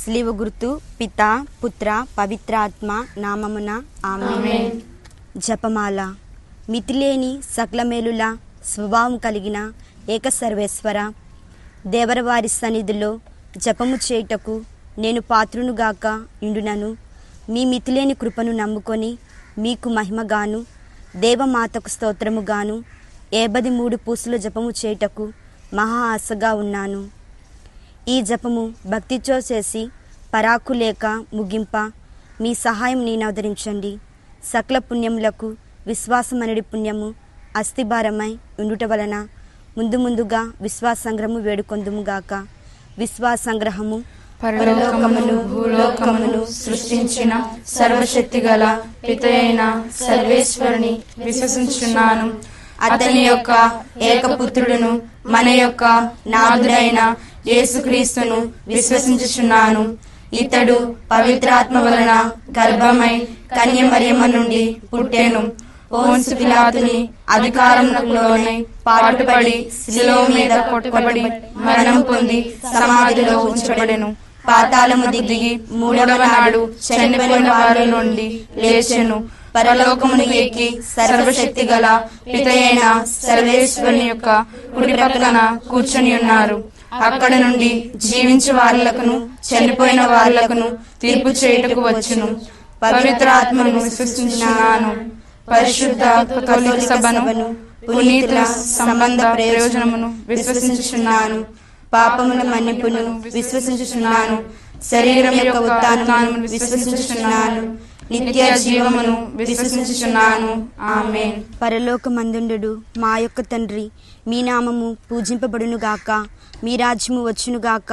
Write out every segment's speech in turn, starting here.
శిలువ గుర్తు పితా పుత్ర పవిత్రాత్మ నామమున ఆమేన్. జపమాల. మితిలేని సకల మేలుల స్వభావం కలిగిన ఏక సర్వేశ్వర, దేవరవారి సన్నిధిలో జపము చేయుటకు నేను పాత్రునుగాక ఇండునను. మీ మితిలేని కృపను నమ్ముకొని మీకు మహిమగాను దేవమాతకు స్తోత్రముగాను 53 పూసుల జపము చేయుటకు మహా ఆశగా ఉన్నాను. ఈ జపము భక్తితో చేసి పరాకు లేక ముగింప మీ సహాయం నేను అవతరించండి. సకల పుణ్యములకు విశ్వాసమనడి పుణ్యము అస్థిభారమై ఉండుట వలన ముందుగా విశ్వాసంగ్రహము వేడుకొందుముగాక. విశ్వాసంగ్రహము. పరలోకమును భూలోకమును సృష్టించిన సర్వశక్తి గల పితయైన సర్వేశ్వరుని విశ్వసించున్నాను. అతని యొక్క ఏకపుత్రుడును మన యొక్క నాథుడైన యేసుక్రీస్తును విశ్వసించుచున్నాను. ఇతడు పవిత్రాత్మ వలన గర్భమై కన్య మరియమ్మ నుండి పుట్టెను. పోన్సు పిలాతుని అధికారంలోనే పాటుపడి శిలువ మీద కొట్టబడి మరణం పొంది సమాధిలో ఉంచబడెను. పాతాళము దిగి 3వ నాడు చనిపోయిన వారి నుండి లేచెను. పరలోకమునికి ఎక్కి సర్వశక్తి గల పితయైన సర్వేశ్వరుని యొక్క కుడి పక్కన కూర్చొని ఉన్నారు. అక్కడ నుండి జీవించే వారులకును చనిపోయిన వారులకును తీర్పు చేయుటకు వచ్చును. పవిత్రాత్మను విశ్వసించున్నాను. పరిశుద్ధ కథోలిక సభను పునీతుల సంబంధ ప్రయోజనమును విశ్వసించుచున్నాను. పాపముల మన్నిపును విశ్వసించుచున్నాను. శరీరం యొక్క ఉత్థానమును విశ్వసించుచున్నాను. నిత్య జీవమును విశ్వసించుచున్నాను. ఆమేన్. పరలోకమందుండు మా యొక్క తండ్రి, మీ నామము పూజింపబడునుగాక. మీ రాజ్యము వచ్చునుగాక.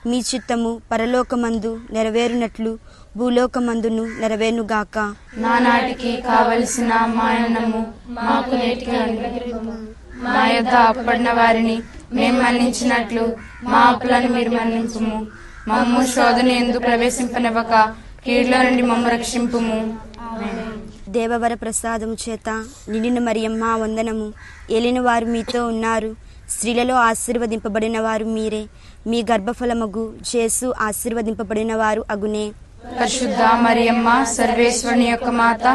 మీ చిత్తము పరలోకమందు నెరవేరునట్లు భూలోకమందును నెరవేరునుగాక. నానాటికి కావలసిన మా అన్నము మాకు నేటికి అనుగ్రహించుము. మా యొద్ద అప్పడిన వారిని మేము మన్నించినట్లు మా అప్పులను మీరు మన్నింపుము. మమ్ము శోధన యందు ప్రవేశింపనివ్వక కీడులో నుండి మమ్ము రక్షింపుము. దేవవర ప్రసాదము చేత నిండిన మరియమ్మ వందనము. ఏలిన వారు మీతో ఉన్నారు. స్త్రీలలో ఆశీర్వదింపబడిన వారు మీరే. మీ గర్భఫలమగు యేసు ఆశీర్వదింపబడిన వారు అగునే. పరిశుద్ధ మరియమ్మ సర్వేశ్వరుని యొక్క మాత,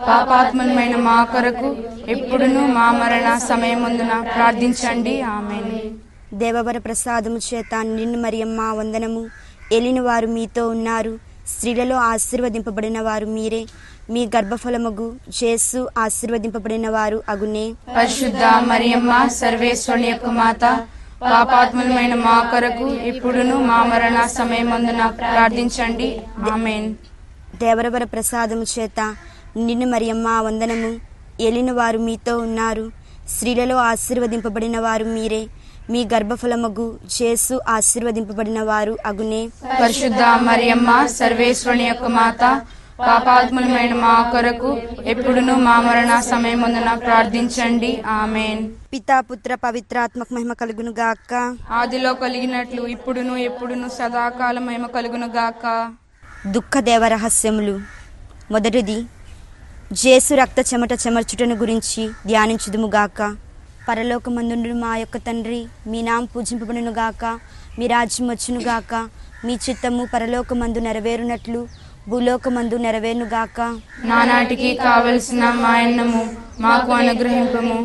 పాపాత్మమైన మా కొరకు ఎప్పుడును మా మరణ సమయమందున ప్రార్థించండి. ఆమేన్. దేవవర ప్రసాదము చేత నిండిన మరియమ్మ వందనము. ఏలిన వారు మీతో ఉన్నారు. స్త్రీలలో ఆశీర్వదింపబడిన వారు మీరే. మీ గర్భఫలమగు యేసు ఆశీర్వదింపబడిన వారు అగునే. పరిశుద్ధ మరియమ్మ సర్వేశ్వరుని యొక్క మాత, పాపాత్ములమైన మా కొరకు ఇప్పుడును మా మరణ సమయమందున ప్రార్థించండి. ఆమేన్. దేవరవర ప్రసాదము చేత నిండిన మరియమ్మ వందనము. ఏలిన వారు మీతో ఉన్నారు. స్త్రీలలో ఆశీర్వదింపబడిన వారు మీరే. మీ గర్భఫలమగు యేసు ఆశీర్వదింపబడిన వారు అగునే. పరిశుద్ధ మరియమ్మ సర్వేశ్వరుని యొక్క మాత, పాపాత్ములమైన మా కొరకు ఎప్పుడును మా మరణ సమయమందున ప్రార్థించండి. ఆమేన్. పితా పుత్ర పవిత్రాత్మక మహిమ కలుగును గాక. ఆదిలో కలిగినట్లు ఇప్పుడును ఎప్పుడును సదాకాలం మహిమ కలుగును గాక. దుఃఖదేవ రహస్యములు. మొదటిది, యేసు రక్త చెమట చెమర్చుటను గురించి ధ్యానించుదుముగాక. పరలోకమందుండు మా యొక్క తండ్రి, మీ నామం పూజింపబడునుగాక. మీ రాజ్యం వచ్చునుగాక. మీ చిత్తము పరలోకమందు నెరవేరునట్లు భూలోకమందు నెరవేరునుగాక. నానాటికి కావలసిన మా అన్నము మాకు అనుగ్రహింపము.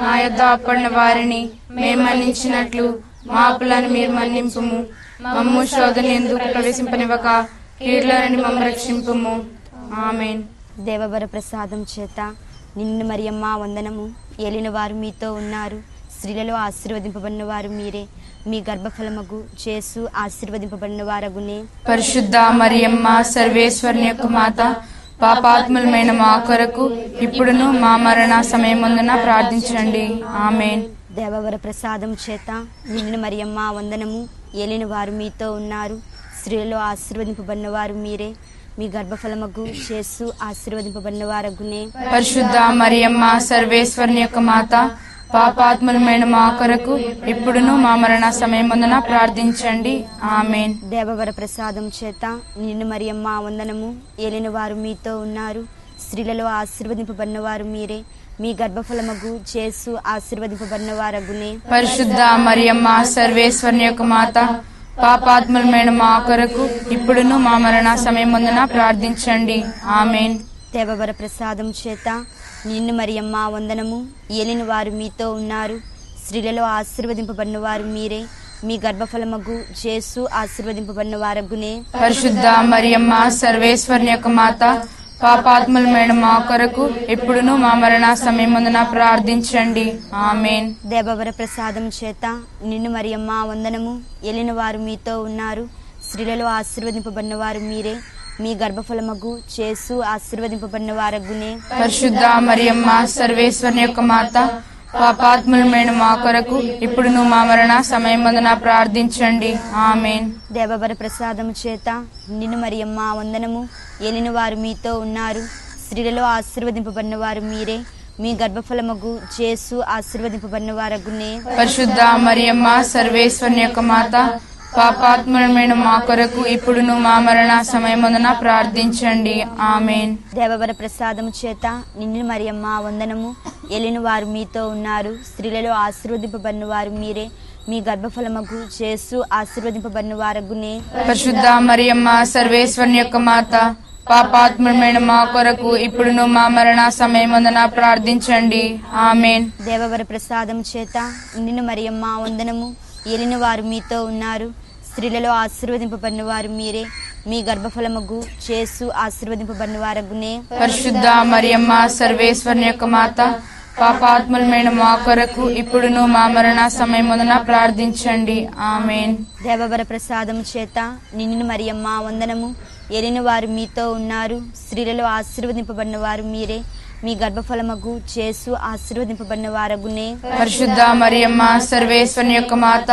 మా యొద్ద అప్పడిన వారిని మేము మన్నించినట్లు మా అప్పులను మీరు మన్నింపుము. మమ్ము శోధన యందు ప్రవేశింపనివ్వక కీడులో నుండి మమ్ము రక్షింపుము. ఆమేన్. దేవవర ప్రసాదం చేత నిన్ను మరియమ్మ వందనము. ఏలిన వారు మీతో ఉన్నారు. స్త్రీలలో ఆశీర్వదింపబడిన వారు మీరే. మీ గర్భఫలమగు యేసు ఆశీర్వదింపబడిన వారగునే. పరిశుద్ధ మరియమ్మ సర్వేశ్వరుని యొక్క మాత, పాపాత్ములమైన మా కొరకు ఇప్పుడును మా మరణ సమయమందున ప్రార్థించండి. ఆమేన్. దేవవర ప్రసాదం చేత నిన్ను మరియమ్మ వందనము. ఏలిన వారు మీతో ఉన్నారు. స్త్రీలలో ఆశీర్వదింపబడిన వారు మీరే. మీ గర్భఫలమగు యేసు ఆశీర్వదింపబడిన వారగునే. పరిశుద్ధ మరియమ్మ సర్వేశ్వరుని యొక్క మాత, పాపాత్ములమైన మా కొరకు ఇప్పుడును మా మరణ సమయమందున ప్రార్థించండి. ఆమేన్. దేవవర ప్రసాదం చేత నిన్ను మరియమ్మ వందనము. ఏలిన వారు మీతో ఉన్నారు. స్త్రీలలో ఆశీర్వదింపబడిన వారు మీరే. మీ గర్భఫలమగు యేసు ఆశీర్వదింపబడిన వారగునే. పరిశుద్ధ మరియమ్మ సర్వేశ్వరుని యొక్క మాత, పాపాత్ములమైన మా కొరకు ఇప్పుడును మా మరణ సమయమందున ప్రార్థించండి. ఆమేన్. దేవవర ప్రసాదం చేత నిన్ను మరియమ్మ వందనము. ఏలిన వారు మీతో ఉన్నారు, స్త్రీలలో ఆశీర్వదింపబడిన వారు మీరే. మీ గర్భఫలమగు యేసు ఆశీర్వదింపబడిన వారగునే. పరిశుద్ధ మరియమ్మ సర్వేశ్వరుని యొక్క మాత, పాపాత్ములమైన మా కొరకు ఇప్పుడును మా మరణ సమయమందున ప్రార్థించండి. ఆమేన్. దేవవర ప్రసాదం చేత నిన్ను మరియమ్మ వందనము. ఏలిన వారు మీతో ఉన్నారు, స్త్రీలలో ఆశీర్వదింపబడిన వారు మీరే. మీ గర్భఫలమగు యేసు ఆశీర్వదింపబడిన వారగునే. పరిశుద్ధ మరియమ్మ సర్వేశ్వరుని యొక్క మాత, పాపాత్ములమైన మా కొరకు ఇప్పుడును మా మరణ సమయమందున ప్రార్థించండి. ఆమేన్. దేవవర ప్రసాదం చేత నిన్ను మరియమ్మ వందనము. ఏలిన వారు మీతో ఉన్నారు, స్త్రీలలో ఆశీర్వదింపబడిన వారు మీరే. మీ గర్భఫలమగు యేసు ఆశీర్వదింపబడిన వారగునే. పరిశుద్ధ మరియమ్మ సర్వేశ్వరుని యొక్క మాత, పాపాత్ములమైన మా కొరకు ఇప్పుడును మా మరణ సమయమందున ప్రార్థించండి. ఆమేన్. దేవవర ప్రసాదం చేత నిన్ను మరియమ్మ వందనము. ఏలిన వారు మీతో ఉన్నారు, స్త్రీలలో ఆశీర్వదింపబడిన వారు మీరే. మీ గర్భఫలమగు యేసు ఆశీర్వదింపబడిన వారగునే. పరిశుద్ధ మరియమ్మ సర్వేశ్వరుని యొక్క మాత, పాపాత్ములమైన మా కొరకు ఇప్పుడును మా మరణ సమయమందున ప్రార్థించండి. ఆమేన్. దేవవర ప్రసాదం చేత నిన్ను మరియమ్మ వందనము. ఏలిన వారు మీతో ఉన్నారు, స్త్రీలలో ఆశీర్వదింపబడిన వారు మీరే. మీ గర్భఫలమగు యేసు ఆశీర్వదింపబడిన వారగునే. పరిశుద్ధ మరియమ్మ సర్వేశ్వరుని యొక్క మాత, పాపాత్ములమైన మా కొరకు ఇప్పుడును మా మరణ సమయమందున ప్రార్థించండి. ఆమేన్. దేవవర ప్రసాదం చేత నిన్ను మరియమ్మ వందనము. ఏలిన వారు మీతో ఉన్నారు, స్త్రీలలో ఆశీర్వదింపబడిన వారు మీరే. మీ గర్భఫలమగు యేసు ఆశీర్వదింపబడిన వారగునే. పరిశుద్ధ మరియమ్మ సర్వేశ్వరుని యొక్క మాత,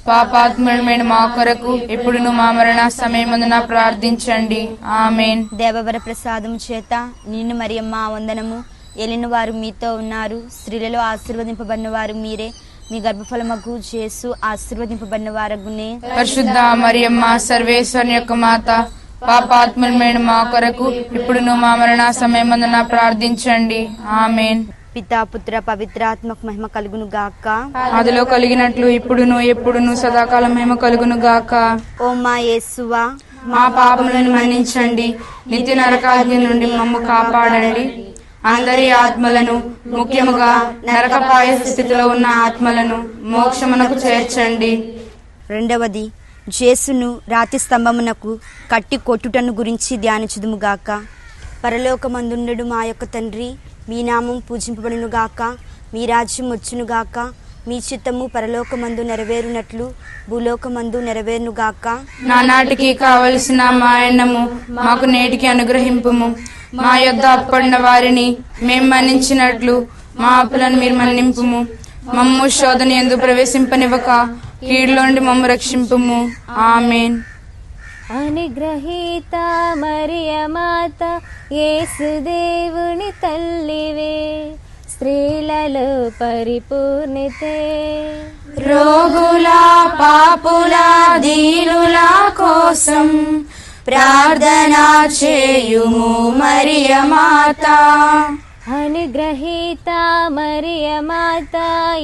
పాపాత్ములమైన మా కొరకు ఇప్పుడును మా మరణ సమయమందున ప్రార్థించండి. ఆమేన్. దేవవర ప్రసాదం చేత నిన్ను మరియమ్మ వందనము. ఏలిన వారు మీతో ఉన్నారు, స్త్రీలలో ఆశీర్వదింపబడిన వారు మీరే. మీ గర్భఫలమగు యేసు ఆశీర్వదింపబడిన వారగునే. పరిశుద్ధ మరియమ్మ సర్వేశ్వరుని యొక్క మాత, పాపాత్ములమైన మా కొరకు ఇప్పుడును మా మరణ సమయమందున ప్రార్థించండి. ఆమేన్. పితా పుత్ర పవిత్రాత్మకు మహిమ కలుగును గాక. అదిలో కలిగినట్లు ఇప్పుడును ఎప్పుడును సదాకాలం మహిమ కలుగును గాక. ఓ మా యేసువా, మా పాపములను మన్నించండి, నిత్య నరకాగ్ని నుండి మమ్ము కాపాడండి. అందరి ఆత్మలను, ముఖ్యముగా నరకపాయ స్థితిలో ఉన్న ఆత్మలను మోక్షమునకు చేర్చండి. రెండవది, యేసును రాతి స్తంభమునకు కట్టి కొట్టుటను గురించి ధ్యానించుదుముగాక. పరలోకమందుండు మా యొక్క తండ్రి, మీ నామం పూజింపబడునుగాక. మీ రాజ్యం వచ్చునుగాక. మీ చిత్తము పరలోకమందు నెరవేరునట్లు భూలోకమందు నెరవేరునుగాక. నానాటికి కావలసిన మా అన్నము మాకు నేటికి అనుగ్రహింపుము. మా యొద్ద అప్పడిన వారిని మేం మన్నించినట్లు మా అప్పులను మీరు మన్నింపుము. మమ్ము శోధన యందు ప్రవేశింపనివ్వక కీడులోండి మమ్ము రక్షింపుము. ఆమేన్. అనుగ్రహీత మరియ మాత, యేసుదేవుని తల్లివే. స్త్రీలలో పరిపూర్ణితే. రోగుల పాపుల దీనుల కోసం ప్రార్థన చేయుము మరియ మాత. అనుగ్రహీత మరియ మాత,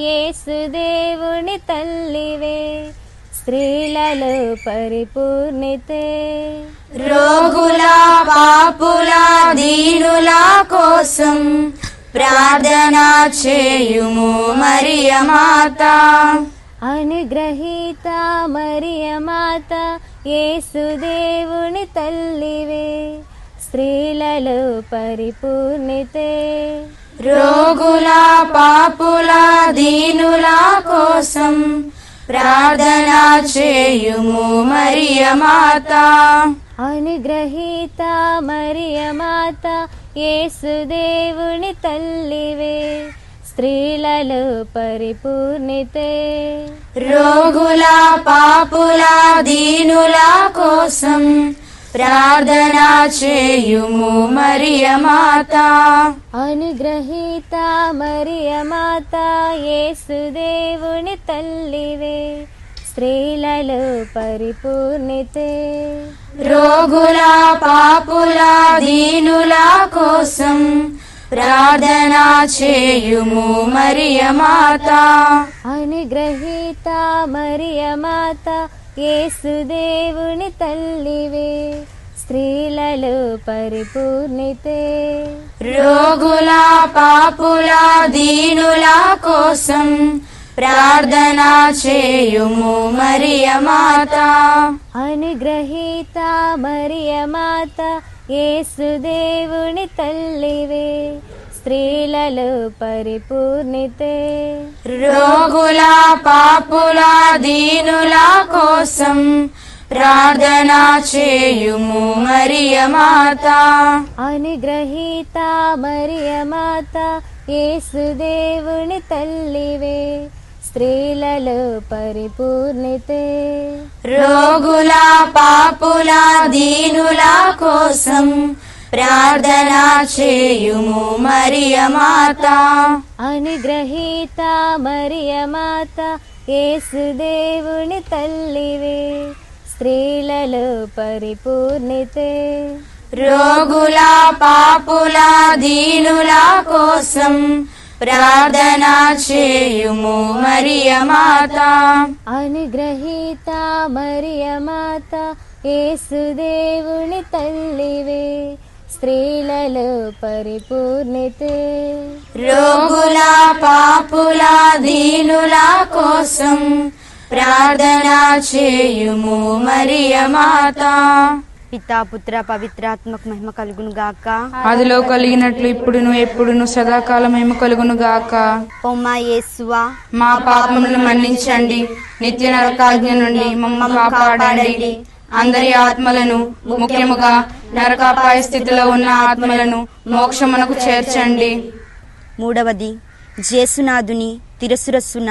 యేసుదేవుని తల్లివే. స్త్రీలలో పరిపూర్ణితే. రోగుల పాపుల దీనుల కోసం ప్రార్థన చేయుము మరియ మాత. అనుగ్రహీత మరియ మాత, యేసుదేవుని తల్లివే. స్త్రీలలో పరిపూర్ణితే. రోగుల పాపుల దీనుల కోసం ప్రార్థన చేయుము మరియ మాత. అనుగ్రహీత మరియ మాత, యేసుదేవుని తల్లివే. స్త్రీలలో పరిపూర్ణితే. రోగుల పాపుల దీనుల కోసం ప్రార్థన చేయుము మరియ మాత. అనుగ్రహీత మరియ మాత, యేసుదేవుని తల్లివే. స్త్రీలలో పరిపూర్ణితే. రోగుల పాపుల దీనుల కోసం ప్రార్థన చేయుము మరియ మాత. అనుగ్రహీత మరియ మాత, యేసుదేవుని తల్లివే స్త్రీలలో పరిపూర్ణితే రోగుల పాపుల దీనుల కోసం ప్రార్థన చేయుము మరియ మాత. అనుగ్రహీత మరియ మాత యేసుదేవుని తల్లివే స్త్రీలలో పరిపూర్ణితే రోగుల పాపుల దీనుల కోసం ప్రార్థన చేయుము మరియ మాత. అనుగ్రహీత మరియ మాత యేసుదేవుని తల్లివే స్త్రీలలో పరిపూర్ణితే రోగుల పాపుల దీనుల కోసం ప్రార్థన చేయుము మరియ మాత. అనుగ్రహీత మరియ మాత యేసుదేవుని తల్లివే స్త్రీలలో పరిపూర్ణితే రోగుల పాపుల దీనుల కోసం ప్రార్థన చేయుము మరియ మాత. అనుగ్రహీత మరియ మాత యేసుదేవుని తల్లివే స్త్రీలలో పరిపూర్ణితే రోగుల పాపుల దీనుల కోసం ప్రార్థన చేయుము మరియ మాత. పితా పుత్ర పవిత్రాత్మక మహిమ కలుగును గాక. అదిలో కలిగినట్లు ఇప్పుడును ఎప్పుడును సదాకాలం మహిమ కలుగును గాక. ఓ మా యేసువా, మా పాపములను మన్నించండి, నిత్య నరకాజ్ఞ నుండి మమ్మల్ని కాపాడండి. అందరి ఆత్మలను, ముఖ్యముగా నరకాపాయ స్థితిలో ఉన్న ఆత్మలను మోక్షమునకు చేర్చండి. మూడవది, జేసునాథుని తిరసురస్సున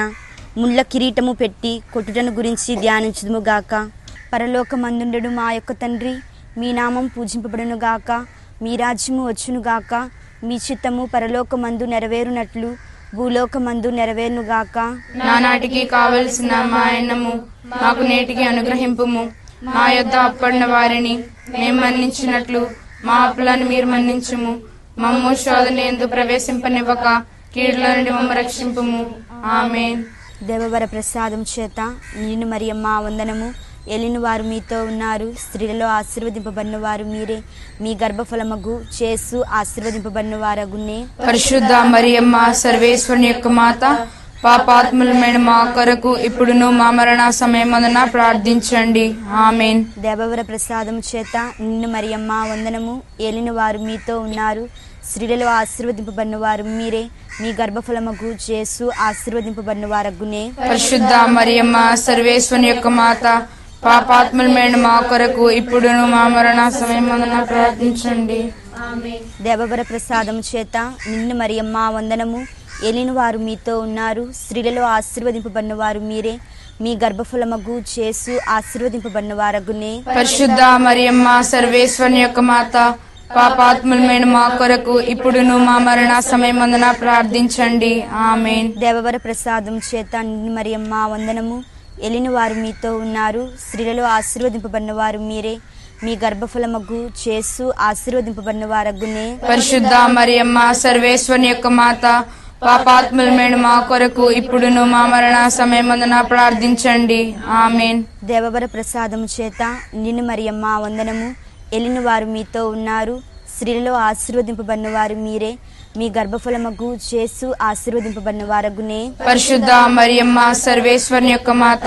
ముళ్ళ కిరీటము పెట్టి కొట్టుటను గురించి ధ్యానించుదుము గాక. పరలోకమందుండెడు మా యొక్క తండ్రి, మీ నామం పూజింపబడును గాక. మీ రాజ్యము వచ్చును గాక. మీ చిత్తము పరలోకమందు నెరవేరునట్లు భూలోకమందు నెరవేరును గాక. నానాటికి కావలసిన మా అన్నము మాకు నేటికి అనుగ్రహింపుము. మా యొద్ద అప్పడిన వారిని మేము మన్నించినట్లు మా అప్పులను మీరు మన్నించుము. మమ్ము శోధనయందు ప్రవేశింపనివ్వక కీడుల నుండి మమ్మ రక్షింపుము. ఆమేన్. దేవవర ప్రసాదం చేత నిన్ను మరియమ్మ వందనము. ఏలిన వారు మీతో ఉన్నారు, స్త్రీలలో ఆశీర్వదింపబడిన వారు మీరే. మీ గర్భఫలమగు చేసు ఆశీర్వదింపబడిన వారగునే. పరిశుద్ధ మరియమ్మ సర్వేశ్వరుని యొక్క మాత, పాపాత్ములమైన మా కొరకు ఇప్పుడును మా మరణ సమయమందున ప్రార్థించండి. ఆమేన్. దేవవర ప్రసాదం చేత నిన్ను మరియమ్మ వందనము. ఏలిన వారు మీతో ఉన్నారు, స్త్రీలలో ఆశీర్వదింపబడిన వారు మీరే. మీ గర్భఫలమగు చేసు ఆశీర్వదింపబడిన వారగునే. పరిశుద్ధ మరియమ్మ సర్వేశ్వరుని యొక్క మాత, పాపాత్ములమైన మా కొరకు ఇప్పుడును మా మరణ సమయమందున ప్రార్థించండి. దేవవర ప్రసాదం చేత నిన్ను మరియమ్మ వందనము. ఏలిన వారు మీతో ఉన్నారు, స్త్రీలలో ఆశీర్వదింపబడిన వారు మీరే. మీ గర్భఫలమగు చేసు ఆశీర్వదింపబడిన వారగునే. పరిశుద్ధ మరియమ్మ సర్వేశ్వరుని యొక్క మాత, పాపాత్ములమైన మా కొరకు ఇప్పుడును మా మరణ సమయమందున ప్రార్థించండి. ఆమేన్. దేవవర ప్రసాదం చేత నిన్ను మరియమ్మ వందనము. ఏలిన వారు మీతో ఉన్నారు, స్త్రీలలో ఆశీర్వదింపబడిన వారు మీరే. మీ గర్భఫలమగు చేసు ఆశీర్వదింపబడిన వారగునే. పరిశుద్ధ మరియమ్మ సర్వేశ్వరుని యొక్క మాత, పాపాత్ములమైన మా కొరకు ఇప్పుడును మా మరణ సమయమందున ప్రార్థించండి. ఆమేన్. దేవవర ప్రసాదం చేత నిన్ను మరియమ్మ వందనము. ఏలిన వారు మీతో ఉన్నారు, స్త్రీలలో ఆశీర్వదింపబడిన వారు మీరే. మీ గర్భఫలమగు చేసు ఆశీర్వదింపబడిన వారగునే. పరిశుద్ధ మరియమ్మ సర్వేశ్వరుని యొక్క మాత,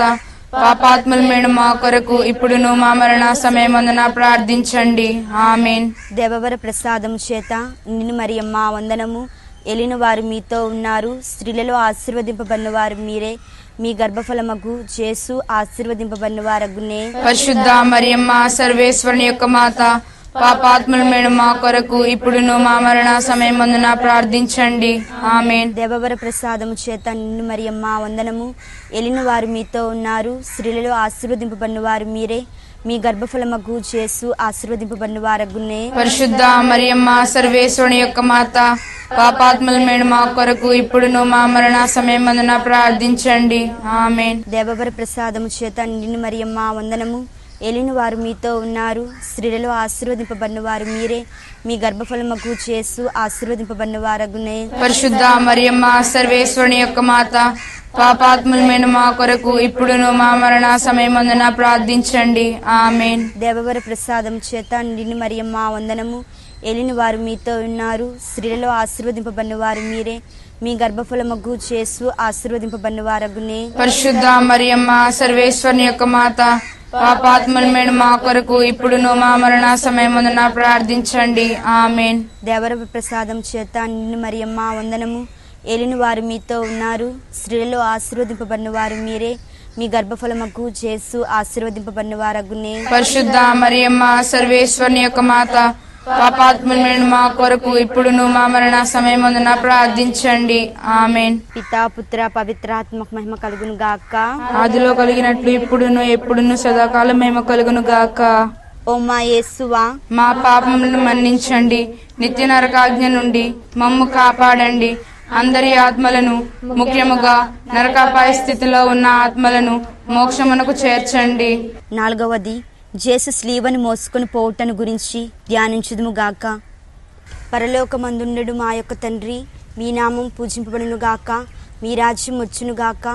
పాపాత్ములమైన మా కొరకు ఇప్పుడును మా మరణ సమయమందున ప్రార్థించండి. ఆమేన్. దేవవర ప్రసాదం చేత నిన్ను మరియమ్మ వందనము. ఏలిన వారు మీతో ఉన్నారు, స్త్రీలలో ఆశీర్వదింపబడిన వారు మీరే. మీ గర్భఫలమగు చేసు ఆశీర్వదింపబడిన వారగునే. పరిశుద్ధ మరియమ్మ సర్వేశ్వరుని యొక్క మాత, పాపాత్ములమైన మా కొరకు ఇప్పుడును మా మరణ సమయమందున ప్రార్థించండి. ఆమేన్. దేవవర ప్రసాదము చేత నిన్ను మరియమ్మ వందనము. ఏలిన వారు మీతో ఉన్నారు, స్త్రీలలో ఆశీర్వదింపబడిన వారు మీరే. మీ గర్భఫలమగు చేసు ఆశీర్వదింపబడిన వారగునే. పరిశుద్ధ మరియమ్మ సర్వేశ్వరుని యొక్క మాత, పాపాత్ములమైన మా కొరకు ఇప్పుడును మా మరణ సమయమందున ప్రార్థించండి. ఆమేన్. దేవవర ప్రసాదము చేత నిన్ను మరియమ్మ వందనము. ఏలిన వారు మీతో ఉన్నారు. స్త్రీలలో ఆశీర్వదింపబడిన వారు మీరే. మీ గర్భఫలమగు యేసు ఆశీర్వదింపబడిన వారగునే. పరిశుద్ధ మరియమ్మ సర్వేశ్వరుని యొక్క మాత, పాపాత్ములమైన మా కొరకు ఇప్పుడును మా మరణ సమయమందున ప్రార్థించండి. ఆమేన్. దేవవర ప్రసాదం చేత నిండిన మరియమ్మ వందనము. ఏలిన వారు మీతో ఉన్నారు. స్త్రీలలో ఆశీర్వదింపబడిన వారు మీరే. మీ గర్భఫలమగు యేసు ఆశీర్వదింపబడిన వారగునే. పరిశుద్ధ మరియమ్మ సర్వేశ్వరుని యొక్క మాత, పాపాత్ములమైన మా కొరకు ఇప్పుడును మా మరణ సమయమందున ప్రార్థించండి. ఆమేన్. దేవర ప్రసాదం చేత నిండిన మరియమ్మ వందనము. ఏలిన వారు మీతో ఉన్నారు. స్త్రీలలో ఆశీర్వదింపబడిన వారు మీరే. మీ గర్భఫలమగు యేసు ఆశీర్వదింపబడిన వారగునే. పరిశుద్ధ మరియమ్మ సర్వేశ్వరుని యొక్క మాత, పాపాత్ములమైన మా కొరకు ఇప్పుడును మా మరణ సమయమందున ప్రార్థించండి. ఆమేన్. పితా పుత్ర పవిత్రాత్మక మహిమ కలుగును గాక. ఆదిలో కలిగినట్లు ఇప్పుడును ఎప్పుడును సదాకాలం మహిమ కలుగును గాక. ఓ మా యేసువా, మా పాపములను మన్నించండి. నిత్య నరకాజ్ఞ నుండి మమ్ము కాపాడండి. అందరి ఆత్మలను, ముఖ్యముగా నరకాపాయ స్థితిలో ఉన్న ఆత్మలను మోక్షమునకు చేర్చండి. 4వది జేసు స్లీవను మోసుకొని పోవుటను గురించి ధ్యానించుదుము గాక. పరలోకమందుండు మా యొక్క తండ్రి, మీ నామం పూజింపబడును గాక. మీ రాజ్యం వచ్చును గాక.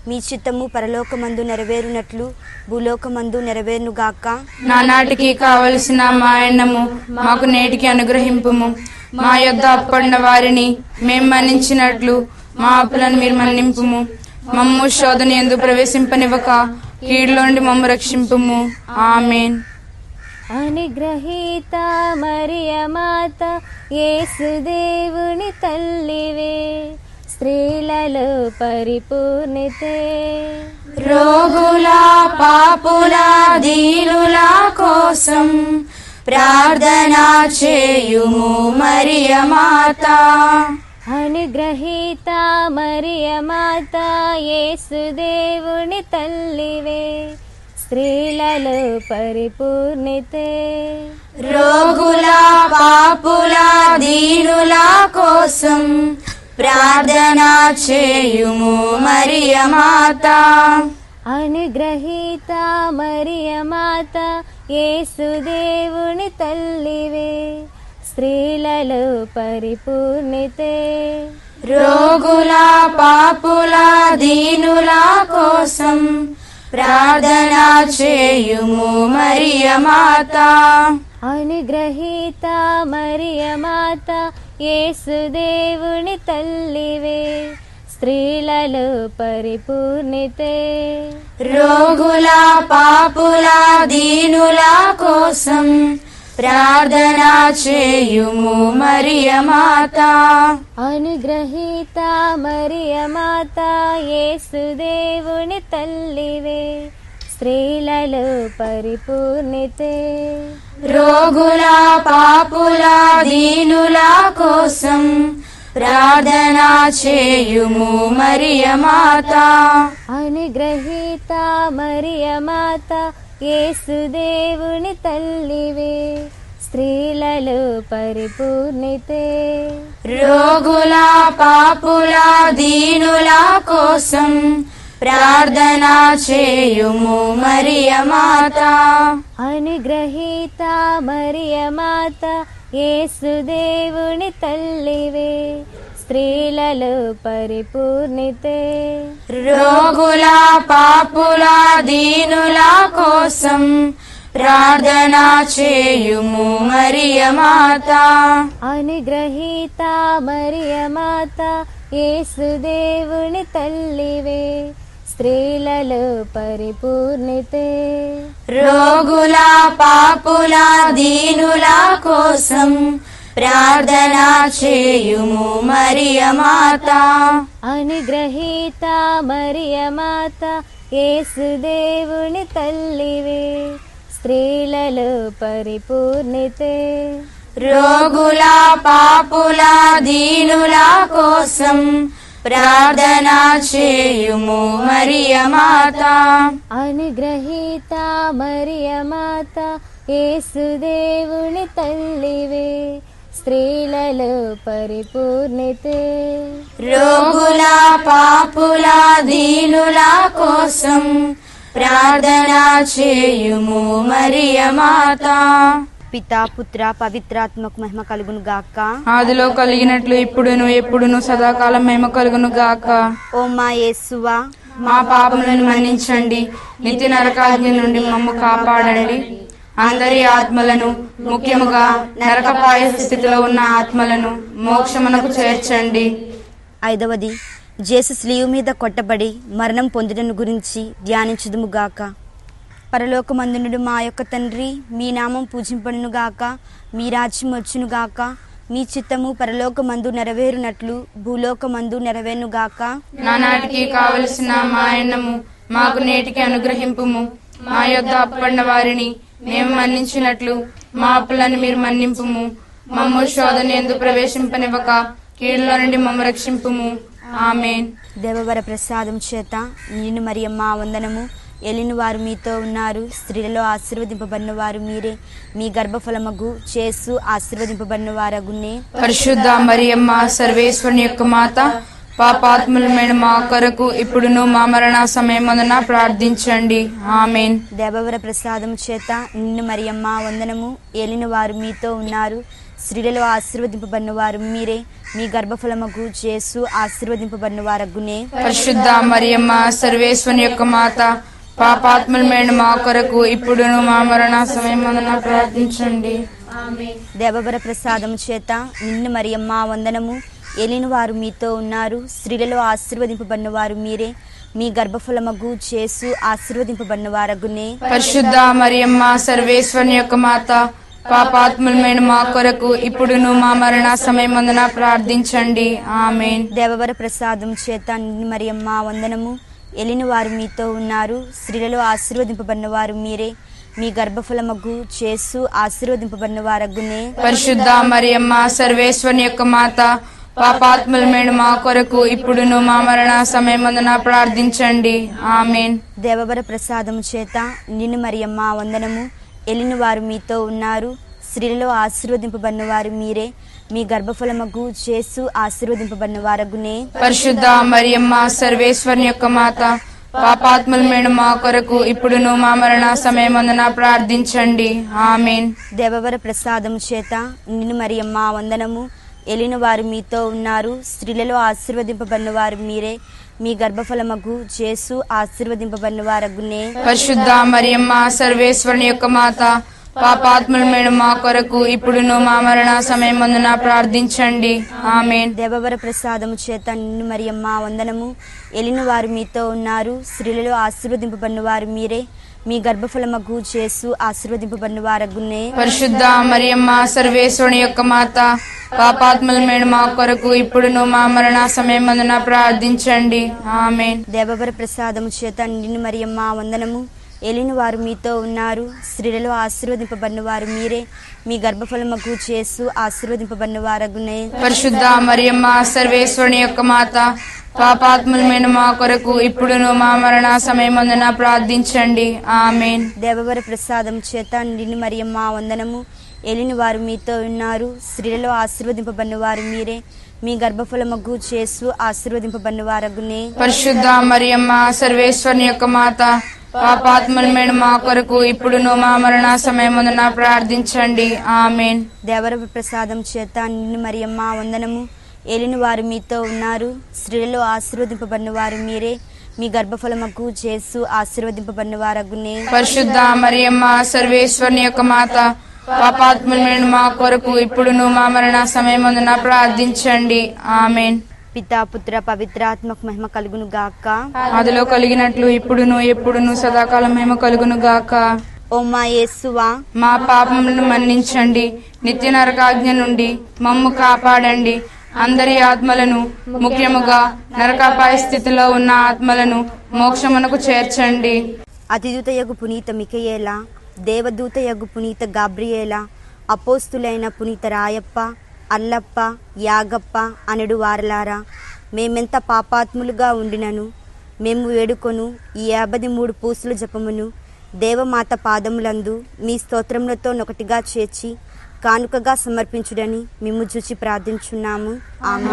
మీ చిత్తము పరలోకమందు నెరవేరునట్లు భూలోకమందు నెరవేరును గాక. నానాటికి కావలసిన మా అన్నము మాకు నేటికి అనుగ్రహింపుము. మా యొద్ద అప్పడిన వారిని మేం మన్నించినట్లు మా అప్పులను మీరు మన్నింపుము. మమ్ము శోధన యందు ప్రవేశింపనివ్వక కీడులో నుండి మమ్ము రక్షింపుము. ఆమేన్. అనుగ్రహీత మరియ మాత, యేసుదేవుని తల్లివే, స్త్రీలలో పరిపూర్ణితే. రోగుల పాపుల దీనుల కోసం ప్రార్థన చేయుము మరియ మాత. అనుగ్రహీత మరియ మాత, యేసుదేవుని తల్లివే, స్త్రీలలో పరిపూర్ణితే. రోగుల పాపుల దీనుల కోసం ప్రార్థన చేయుము మరియ మాత. అనుగ్రహీత మరియ మాత, యేసుదేవుని తల్లివే, స్త్రీలలో పరిపూర్ణితే. రోగుల పాపుల దీనుల కోసం ప్రార్థన చేయుము మరియ మాత. అనుగ్రహీత మరియ మాత, యేసుదేవుని తల్లివే, స్త్రీలలో పరిపూర్ణితే. రోగుల పాపుల దీనుల కోసం ప్రార్థన చేయుము మరియ మాత. అనుగ్రహీత మరియ మాత, యేసుదేవుని తల్లివే, స్త్రీలలో పరిపూర్ణితే. రోగుల పాపుల దీనుల కోసం ప్రార్థన చేయుము మరియ మాత. అనుగ్రహీత మరియ మాత, యేసుదేవుని తల్లివే, స్త్రీలలో పరిపూర్ణితే. రోగుల పాపుల దీనుల కోసం ప్రార్థన చేయుము మరియ మాత. అనుగ్రహీత మరియ మాత, యేసుదేవుని తల్లివే, స్త్రీలలో పరిపూర్ణితే. రోగుల పాపుల దీనుల కోసం ప్రార్థన చేయుము మరియ మాత. అనుగ్రహీత మరియ మాత, యేసుదేవుని తల్లివే, స్త్రీలలో పరిపూర్ణితే. రోగుల పాపుల దీనుల కోసం ప్రార్థన చేయుము మరియ మాత. అనుగ్రహీత మరియ మాత, యేసుదేవుని తల్లివే, స్త్రీలలో పరిపూర్ణితే. రోగుల పాపుల దీనుల కోసం ప్రార్థన చేయుము మరియ మాత. అనుగ్రహీత మరియ మాత, యేసుదేవుని తల్లివే, స్త్రీలలో పరిపూర్ణితే. రోగుల పాపుల దీనుల కోసం ప్రార్థన చేయుము మరియ మాత. పితా పుత్ర పవిత్రాత్మకు మహిమ కలుగును గాక. ఆదిలో కలిగినట్లు ఇప్పుడును ఎప్పుడును సదాకాలం మహిమ కలుగును గాక. ఓ మా యేసువా, మా పాపములను మన్నించండి, నిత్య నరకాగ్ని నుండి మమ్ము కాపాడండి. అందరి ఆత్మలను, ముఖ్యముగా నరకపాయ స్థితిలో ఉన్న ఆత్మలను మోక్షమునకు చేర్చండి. 5వది, జేసు స్లీవ్ మీద కొట్టబడి మరణం పొందడం గురించి ధ్యానించుదుము గాక. పరలోకమందునుడు మా యొక్క తండ్రి, మీ నామం పూజింపడును గాక, మీ రాజ్యం వచ్చును గాక, మీ చిత్తము పరలోకమందు నెరవేరునట్లు భూలోకమందు నెరవేరును గాక. నానాటికి కావలసిన మా అన్నము మాకు నేటికి అనుగ్రహింపుము. మా యొద్ద అప్పన్న వారిని మేము మన్నించినట్లు మా అప్పులను మీరు మన్నింపుము. మమ్ము శోధన యందు ప్రవేశింపనివ్వక కీడులో నుండి మమ్ము రక్షింపుము. ఆమేన్. దేవవర ప్రసాదం చేత నిన్ను మరియమ్మ వందనము. ఏలిన వారు మీతో ఉన్నారు, స్త్రీలలో ఆశీర్వదింపబడిన వారు మీరే, మీ గర్భఫలమగు చేసు ఆశీర్వదింపబడిన వారగునే. పరిశుద్ధ మరియమ్మ సర్వేశ్వరుని యొక్క మాత, పాపాత్ములమైన మా కొరకు ఇప్పుడును మా మరణ సమయమందున ప్రార్థించండి. ఆమేన్. దేవవర ప్రసాదం చేత నిన్ను మరియమ్మ వందనము. ఏలిన వారు మీతో ఉన్నారు, స్త్రీలలో ఆశీర్వదింపబడిన వారు మీరే, మీ గర్భఫలమగు చేసు ఆశీర్వదింపబడిన వారగునే. పరిశుద్ధ మరియమ్మ సర్వేశ్వరుని యొక్క మాత, పాపాత్ములమైన మా కొరకు ఇప్పుడును మా మరణ సమయమందున ప్రార్థించండి. దేవవర ప్రసాదం చేత నిన్ను మరియమ్మ వందనము. ఏలిన వారు మీతో ఉన్నారు, స్త్రీలలో ఆశీర్వదింపబడిన వారు మీరే, మీ గర్భఫలమగు చేసు ఆశీర్వదింపబడిన వారగునే. పరిశుద్ధ మరియమ్మ సర్వేశ్వరుని యొక్క మాత, పాపాత్ములమైన మా కొరకు ఇప్పుడును మా మరణ సమయమందున ప్రార్థించండి. ఆమేన్. దేవవర ప్రసాదం చేత నిన్ను మరియమ్మ వందనము. ఏలిన వారు మీతో ఉన్నారు, స్త్రీలలో ఆశీర్వదింపబడిన వారు మీరే, మీ గర్భఫలమగు చేసు ఆశీర్వదింపబడిన వారగునే. పరిశుద్ధ మరియమ్మ సర్వేశ్వరుని యొక్క మాత, పాపాత్ములమైన మా కొరకు ఇప్పుడును మా మరణ సమయమందున ప్రార్థించండి. ఆమేన్. దేవవర ప్రసాదం చేత నిన్ను మరియమ్మ వందనము. ఏలిన వారు మీతో ఉన్నారు, స్త్రీలలో ఆశీర్వదింపబడిన వారు మీరే, మీ గర్భఫలమగు చేసు ఆశీర్వదింపబడిన వారగునే. పరిశుద్ధ మరియమ్మ సర్వేశ్వరుని యొక్క మాత, పాపాత్ములమైన మా కొరకు ఇప్పుడును మా మరణ సమయమందున ప్రార్థించండి. ఆమేన్. దేవవర ప్రసాదం చేత నిన్ను మరియమ్మ వందనము. ఏలిన వారు మీతో ఉన్నారు, స్త్రీలలో ఆశీర్వదింపబడిన వారు మీరే, మీ గర్భఫలమగు చేసు ఆశీర్వదింపబడిన వారగునే. పరిశుద్ధ మరియమ్మ సర్వేశ్వరుని యొక్క మాత, పాపాత్ములమైన మా కొరకు ఇప్పుడును మా మరణ సమయమందున ప్రార్థించండి. ఆమేన్. దేవవర ప్రసాదము చేత నిన్ను మరియమ్మ వందనము. ఏలిన వారు మీతో ఉన్నారు, స్త్రీలలో ఆశీర్వదింపబడిన వారు మీరే, మీ గర్భఫలమగు చేసు ఆశీర్వదింపబడిన వారగునే. పరిశుద్ధ మరియమ్మ సర్వేశ్వరుని యొక్క మాత, పాపాత్ములమైన మా కొరకు ఇప్పుడును మా మరణ సమయమందున ప్రార్థించండి. ఆమేన్. దేవవర ప్రసాదము చేత నిన్ను మరియమ్మ వందనము. ఏలిన వారు మీతో ఉన్నారు, స్త్రీలలో ఆశీర్వదింపబడిన వారు మీరే, మీ గర్భఫలమగు చేసు ఆశీర్వదింపబడిన వారగునే. పరిశుద్ధ మరియమ్మ సర్వేశ్వరుని యొక్క మాత, పాపాత్ములమైన మా కొరకు ఇప్పుడును మా మరణ సమయమందున ప్రార్థించండి. ఆమేన్. దేవవర ప్రసాదం చేత నిన్ను మరియమ్మ వందనము. ఏలిన వారు మీతో ఉన్నారు, స్త్రీలలో ఆశీర్వదింపబడిన వారు మీరే, మీ గర్భఫలమగు చేసు ఆశీర్వదింపబడిన వారగునే. పరిశుద్ధ మరియమ్మ సర్వేశ్వరుని యొక్క మాత, పాపాత్ములమైన మా కొరకు ఇప్పుడును మా మరణ సమయమందున ప్రార్థించండి. ఆమేన్. దేవర ప్రసాదం చేత నిన్ను మరియమ్మ వందనము. ఏలిన వారు మీతో ఉన్నారు, స్త్రీలలో ఆశీర్వదింపబడిన వారు మీరే, మీ గర్భఫలమగు చేసు ఆశీర్వదింపబడిన వారగునే. పరిశుద్ధ మరియమ్మ సర్వేశ్వరుని యొక్క మాత, పాపాత్ములమైన మా కొరకు ఇప్పుడును మా మరణ సమయమందున ప్రార్థించండి. ఆమేన్. పితా పుత్ర పవిత్రాత్మకు మహిమ కలుగును గాక. అదిలో కలిగినట్లు ఇప్పుడును ఎప్పుడును సదాకాలం మహిమ కలుగును గాక. ఓ మా యేసువా, మా పాపములను మన్నించండి, నిత్య నరకాజ్ఞ నుండి మమ్ము కాపాడండి. అందరి ఆత్మలను, ముఖ్యముగా నరకాపాయ స్థితిలో ఉన్న ఆత్మలను మోక్షమునకు చేర్చండి. అతిదూతయగు పునీత మిఖయేలా, దేవదూతయగు పునీత గాబ్రియేలా, అపోస్తులైన పునీత రాయప్ప, అల్లప్ప, యాగప్ప అనడు వారలారా, మేమెంత పాపాత్ములుగా ఉండినను మేము వేడుకొను ఈ 53 పూసుల జపమును దేవమాత పాదములందు మీ స్తోత్రములతో నొకటిగా చేర్చి కానుకగా సమర్పించుడని మిమ్ము చూచి ప్రార్థించున్నాము.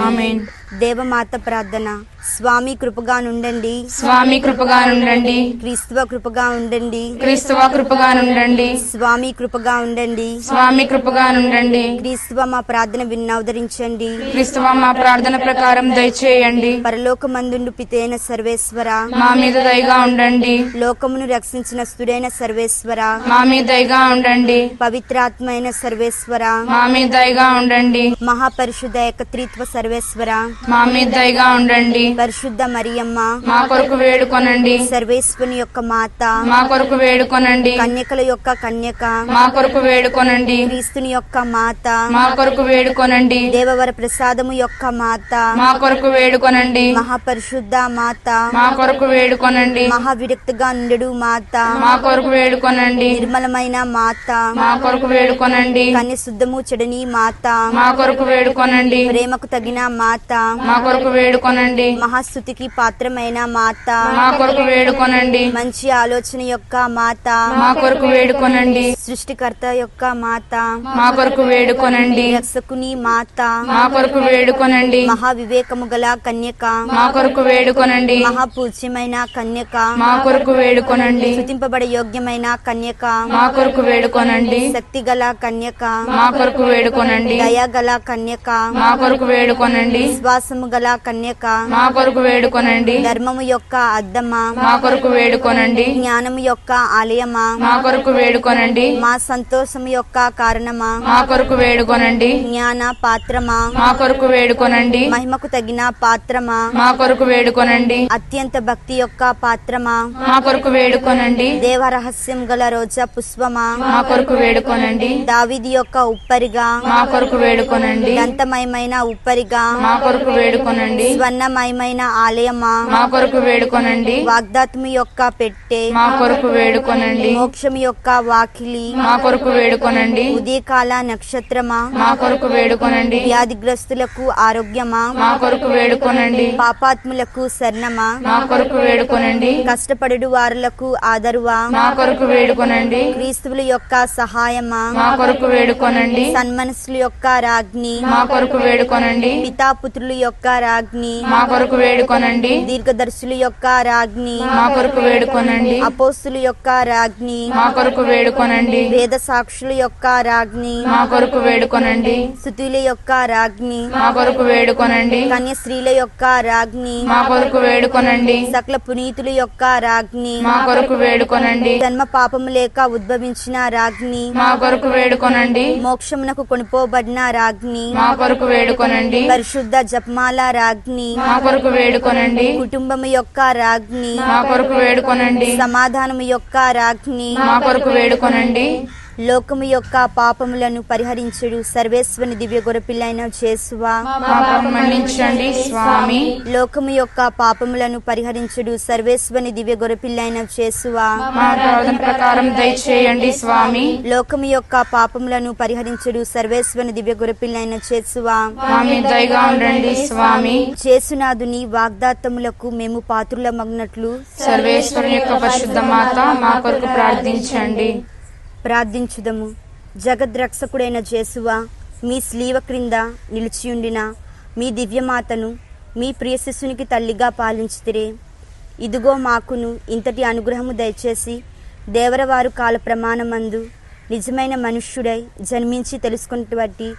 ఆమేన్. దేవమాత ప్రార్థన స్వామి కృపగా నుండండి. స్వామి కృపగా నుండండి. క్రీస్తువ కృపగా ఉండండి. క్రీస్తువ కృపగా నుండండి. స్వామి కృపగా ఉండండి. స్వామి కృపగా నుండండి. క్రీస్తువ మా ప్రార్థన విన్నవదరించండి. క్రీస్తువ మా ప్రార్థన ప్రకారం దయచేయండి. పరలోకమందుండు పితైన సర్వేశ్వర, మా మీద దయగా ఉండండి. లోకమును రక్షించిన స్తుడైన సర్వేశ్వర, మా మీద దయగా ఉండండి. పవిత్రాత్మైన సర్వేశ్వర, మా మీద దయగా ఉండండి. మహాపరిశుద్ధ ఏకత్రిత్వ సర్వేశ్వర, మా మీద దయగా ఉండండి. పరిశుద్ధ మరియమ్మ, మా కొరకు వేడుకొనండి. సర్వేశ్వరుని యొక్క మాత, మా కొరకు వేడుకొనండి. కన్యకల యొక్క కన్యక, మా కొరకు వేడుకొనండి. క్రీస్తుని యొక్క మాత, మా కొరకు వేడుకొనండి. దేవవర ప్రసాదము యొక్క మాత, మా కొరకు వేడుకొనండి. మహాపరిశుద్ధ మాత, మా కొరకు వేడుకొనండి. మహావిరక్తిగా నుండు మాత, మా కొరకు వేడుకొనండి. నిర్మలమైన మాత, మా కొరకు వేడుకొనండి. కన్య శుద్ధము చెడని మాత, మా కొరకు వేడుకొనండి. ప్రేమకు తగిన మాత, మా కొరకు వేడుకొనండి. మహాస్తుతికి పాత్రమైన మాత, మా కొరకు వేడుకొనండి. మంచి ఆలోచన యొక్క మాత, మా కొరకు వేడుకొనండి. సృష్టికర్త యొక్క మాత, మా కొరకు వేడుకొనండి. రక్షకుని మాత, మా కొరకు వేడుకొనండి. మహావివేకము గల కన్యక, మా కొరకు వేడుకొనండి. మహాపూజ్యమైన కన్యక, మా కొరకు వేడుకొనండి. స్తుతింపబడే యోగ్యమైన కన్యక, మా కొరకు వేడుకొనండి. శక్తి గల కన్యక, మా కొరకు వేడుకొనండి. దయ గల కన్యక, మా కొరకు వేడుకొనండి. విశ్వాసము గల కన్యక, మా కొరకు వేడుకొనండి. ధర్మము యొక్క అద్దమా, మా కొరకు వేడుకొనండి. జ్ఞానము యొక్క ఆలయమా, మా కొరకు వేడుకొనండి. మా సంతోషము యొక్క కారణమా, మా కొరకు వేడుకొనండి. జ్ఞాన పాత్రమా, మా కొరకు వేడుకొనండి. మహిమకు తగిన పాత్రమా, మా కొరకు వేడుకొనండి. అత్యంత భక్తి యొక్క పాత్రమా, మా కొరకు వేడుకొనండి. దేవ రహస్యం గల రోజా పుష్పమా, మా కొరకు వేడుకొనండి. దావీది యొక్క ఉప్పరిగా, మా కొరకు వేడుకొనండి. దంతమయమైన ఉప్పరిగా, మా కొరకు వేడుకొనండి. స్వర్ణమయమైన ఆలయమా, మా కొరకు వేడుకొనండి. వాగ్దాత్ము యొక్క పెట్టె, మా కొరకు వేడుకొనండి. మోక్షము యొక్క వాకిలి, మా కొరకు వేడుకొనండి. ఉదయకాల నక్షత్రమా, మా కొరకు వేడుకొనండి. వ్యాధిగ్రస్తులకు ఆరోగ్యమా, మా కొరకు వేడుకొనండి. పాపాత్ములకు శరణమా, మా కొరకు వేడుకొనండి. కష్టపడు వారులకు ఆదరువా, మా కొరకు వేడుకొనండి. క్రీస్తువుల యొక్క సహాయమా, మా కొరకు వేడుకొనండి. సన్మనస్సుల యొక్క రాజ్ఞి, మా కొరకు వేడుకొనండి. పితాపుత్రుల యొక్క రాజ్ఞి, మా కొరకు వేడుకొనండి. దీర్ఘదర్శుల యొక్క రాజ్ఞి, మా కొరకు వేడుకొనండి. అపోస్తుల యొక్క రాజ్ఞి, మా కొరకు వేడుకొనండి. వేద సాక్షుల యొక్క రాజ్ఞి, మా కొరకు వేడుకొనండి. స్తుతుల యొక్క రాజ్ఞి, మా కొరకు వేడుకొనండి. కన్య స్త్రీల యొక్క రాజ్ఞి, మా కొరకు వేడుకొనండి. సకల పునీతుల యొక్క రాజ్ఞి, మా కొరకు వేడుకొనండి. జన్మ పాపము లేక ఉద్భవించిన రాజ్ఞి, మా కొరకు వేడుకొనండి. మోక్షమునకు కొనిపోబడిన రాజ్ఞి, మా కొరకు వేడుకొనండి. పరిశుద్ధ జపమాల రాజ్ఞి, మా కొరకు వేడుకొనండి. కుటుంబము యొక్క రాజ్ఞి, మా కొరకు వేడుకొనండి. సమాధానము యొక్క రాజ్ఞి, మా కొరకు వేడుకొనండి. లోకము యొక్క పాపములను పరిహరించుడు సర్వేశ్వరుని దివ్య గొర్రెపిల్లైన యేసువా, పాపం మన్నించండి స్వామి. లోకము యొక్క పాపములను పరిహరించుడు సర్వేశ్వరుని దివ్య గొర్రెపిల్లైన యేసువా, మా ప్రార్థన ప్రకారం దయచేయండి స్వామి. లోకము యొక్క పాపములను పరిహరించుడు సర్వేశ్వరుని దివ్య గొర్రెపిల్లైన యేసువా, మా మీద దయగా ఉండండి స్వామి. యేసునాథుని వాగ్దాత్తములకు మేము పాత్రులమగ్నట్లు సర్వేశ్వరుని యొక్క పరిశుద్ధ మాత మా కొరకు ప్రార్థించండి. ప్రార్థించుదము. జగద్రక్షకుడైన యేసువా, మీ స్లీవ క్రింద నిలిచియుండిన మీ దివ్యమాతను మీ ప్రియ శిశునికి తల్లిగా పాలించుతిరే. ఇదిగో మాకును ఇంతటి అనుగ్రహము దయచేసి దేవరవారు కాల ప్రమాణమందు నిజమైన మనుష్యుడై జన్మించి తెలుసుకున్నటువంటి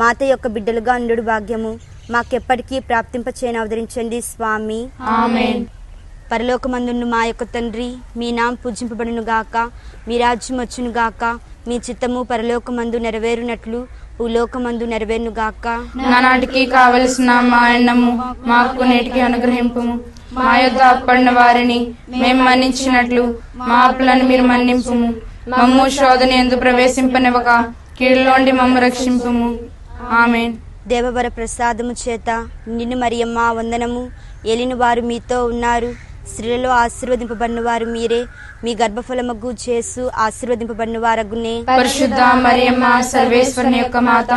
మాత యొక్క బిడ్డలుగా ఉండు భాగ్యము మాకెప్పటికీ ప్రాప్తింపచేయని అవతరించండి స్వామి. ఆమేన్. పరలోకమందున్న మా యొక్క తండ్రి, మీ నామం పూజింపబడును గాక, మీ రాజ్యం వచ్చును గాక, మీ చిత్తము పరలోకమందు నెరవేరునట్లు భూలోకమందు నెరవేరును గాక. నానాటికి కావలసిన మా అన్నము మాకు నేటికి అనుగ్రహింపుము. మా యొద్ద అప్పడిన వారిని మేము మన్నించినట్లు మా అప్పులను మీరు మన్నింపుము. మమ్ము శోధన యందు ప్రవేశింపనివ్వక కీడులోండి మమ్ము రక్షింపుము. ఆమేన్. దేవవర ప్రసాదము చేత నిన్ను మరియమ్మ వందనము. ఏలిన వారు మీతో ఉన్నారు, స్త్రీలలో ఆశీర్వదింపబడిన వారు మీరే, మీ గర్భఫలమగు యేసు ఆశీర్వదింపబడిన వారగునే. పరిశుద్ధ మరియమ్మ సర్వేశ్వరుని యొక్క మాత,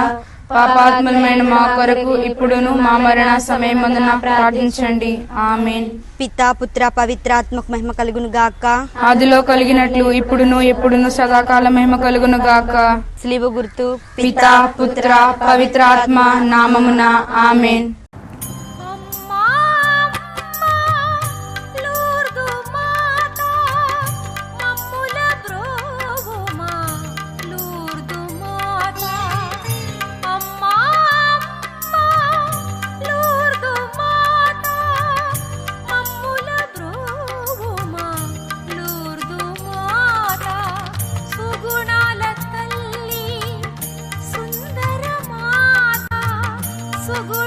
పాపాత్ములమైన మా కొరకు ఇప్పుడును మా మరణ సమయమందున ప్రార్థించండి. ఆమేన్. పితా పుత్ర పవిత్రాత్మకు మహిమ కలుగును గాక. ఆదిలో కలిగినట్లు ఇప్పుడును ఎప్పుడును సదాకాల మహిమ కలుగును గాక. స్లీవ గుర్తు పితా పుత్ర పవిత్రాత్మ నామమున. ఆమేన్. అమ్మా సుగు